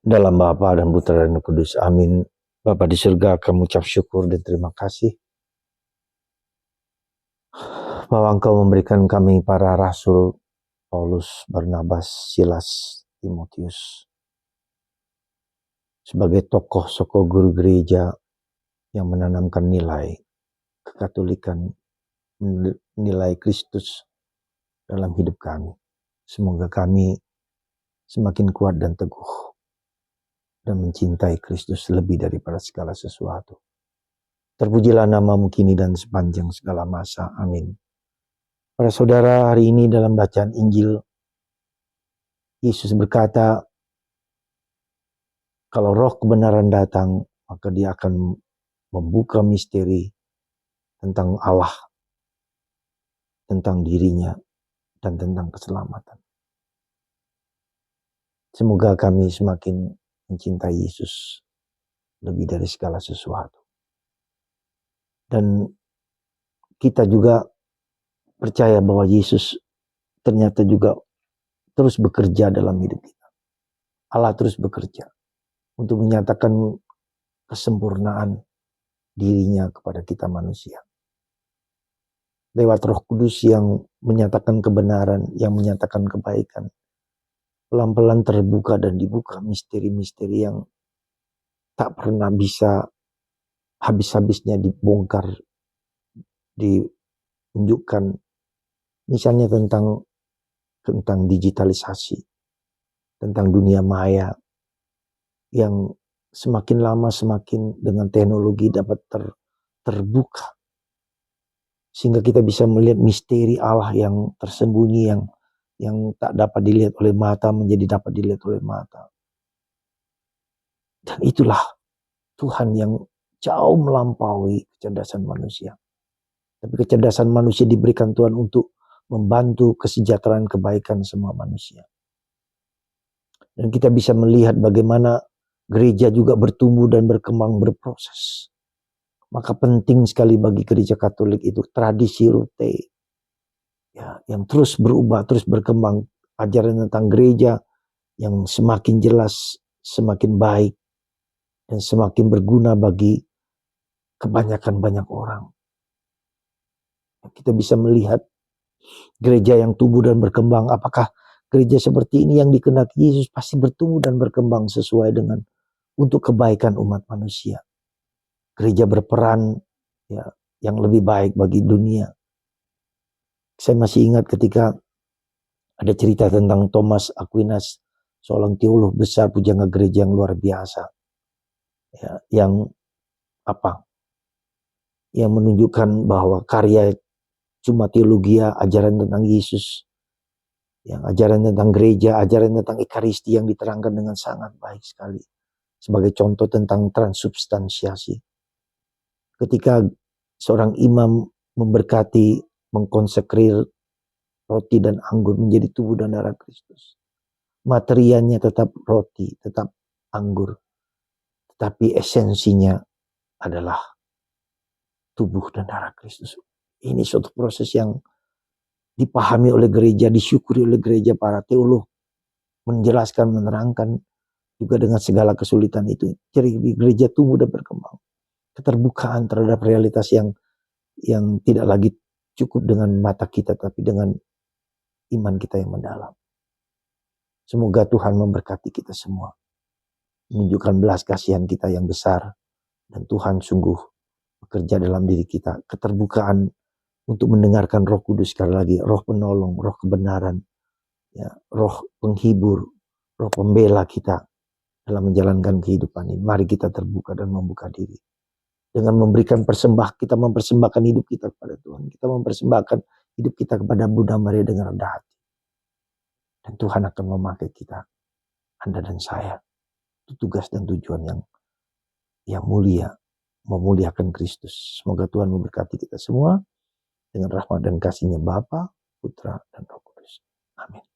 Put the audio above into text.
Dalam Bapa dan Putra dan Roh Kudus. Amin. Bapa di surga, kami ucap syukur dan terima kasih bahwa Engkau memberikan kami para rasul Paulus, Barnabas, Silas, Timotius sebagai tokoh guru gereja yang menanamkan nilai kekatolikan, nilai Kristus dalam hidup kami. Semoga kami semakin kuat dan teguh dan mencintai Kristus lebih daripada segala sesuatu. Terpujilah namamu kini dan sepanjang segala masa. Amin. Para saudara, hari ini dalam bacaan Injil, Yesus berkata, kalau roh kebenaran datang, maka dia akan membuka misteri tentang Allah, tentang dirinya, dan tentang keselamatan. Semoga kami semakin mencintai Yesus lebih dari segala sesuatu. Dan kita juga percaya bahwa Yesus ternyata juga terus bekerja dalam hidup kita. Allah terus bekerja untuk menyatakan kesempurnaan dirinya kepada kita manusia. Lewat Roh Kudus yang menyatakan kebenaran, yang menyatakan kebaikan. Pelan-pelan terbuka dan dibuka misteri-misteri yang tak pernah bisa habis-habisnya dibongkar, ditunjukkan. Misalnya tentang digitalisasi, tentang dunia maya yang semakin lama semakin dengan teknologi dapat terbuka. Sehingga kita bisa melihat misteri Allah yang tersembunyi, yang tak dapat dilihat oleh mata menjadi dapat dilihat oleh mata. Dan itulah Tuhan yang jauh melampaui kecerdasan manusia. Tapi kecerdasan manusia diberikan Tuhan untuk membantu kesejahteraan kebaikan semua manusia. Dan kita bisa melihat bagaimana gereja juga bertumbuh dan berkembang, berproses. Maka penting sekali bagi gereja Katolik itu tradisi rute, ya, yang terus berubah, terus berkembang. Ajaran tentang gereja yang semakin jelas, semakin baik, dan semakin berguna bagi kebanyakan banyak orang. Kita bisa melihat gereja yang tumbuh dan berkembang. Apakah gereja seperti ini yang dikehendaki Yesus pasti bertumbuh dan berkembang sesuai dengan untuk kebaikan umat manusia. Gereja berperan ya yang lebih baik bagi dunia. Saya masih ingat ketika ada cerita tentang Thomas Aquinas, seorang teolog besar, pujangga gereja yang luar biasa. Ya, yang menunjukkan bahwa karya cuma teologia, ajaran tentang Yesus, yang ajaran tentang gereja, ajaran tentang Ekaristi yang diterangkan dengan sangat baik sekali. Sebagai contoh tentang transubstansiasi. Ketika seorang imam memberkati, mengkonsekrir roti dan anggur menjadi tubuh dan darah Kristus. Materialnya tetap roti, tetap anggur. Tetapi esensinya adalah tubuh dan darah Kristus. Ini suatu proses yang dipahami oleh gereja, disyukuri oleh gereja, para teolog. Menjelaskan, menerangkan juga dengan segala kesulitan itu. Jadi gereja tumbuh dan berkembang. Keterbukaan terhadap realitas yang tidak lagi cukup dengan mata kita, tapi dengan iman kita yang mendalam. Semoga Tuhan memberkati kita semua. Menunjukkan belas kasihan kita yang besar. Dan Tuhan sungguh bekerja dalam diri kita. Keterbukaan untuk mendengarkan Roh Kudus sekali lagi. Roh penolong, roh kebenaran. Ya, roh penghibur, roh pembela kita dalam menjalankan kehidupan ini. Mari kita terbuka dan membuka diri. Dengan memberikan kita mempersembahkan hidup kita kepada Tuhan. Kita mempersembahkan hidup kita kepada Bunda Maria dengan rendah hati. Dan Tuhan akan memakai kita, Anda dan saya. Itu tugas dan tujuan yang mulia, memuliakan Kristus. Semoga Tuhan memberkati kita semua dengan rahmat dan kasih-Nya Bapa, Putra, dan Roh Kudus. Amin.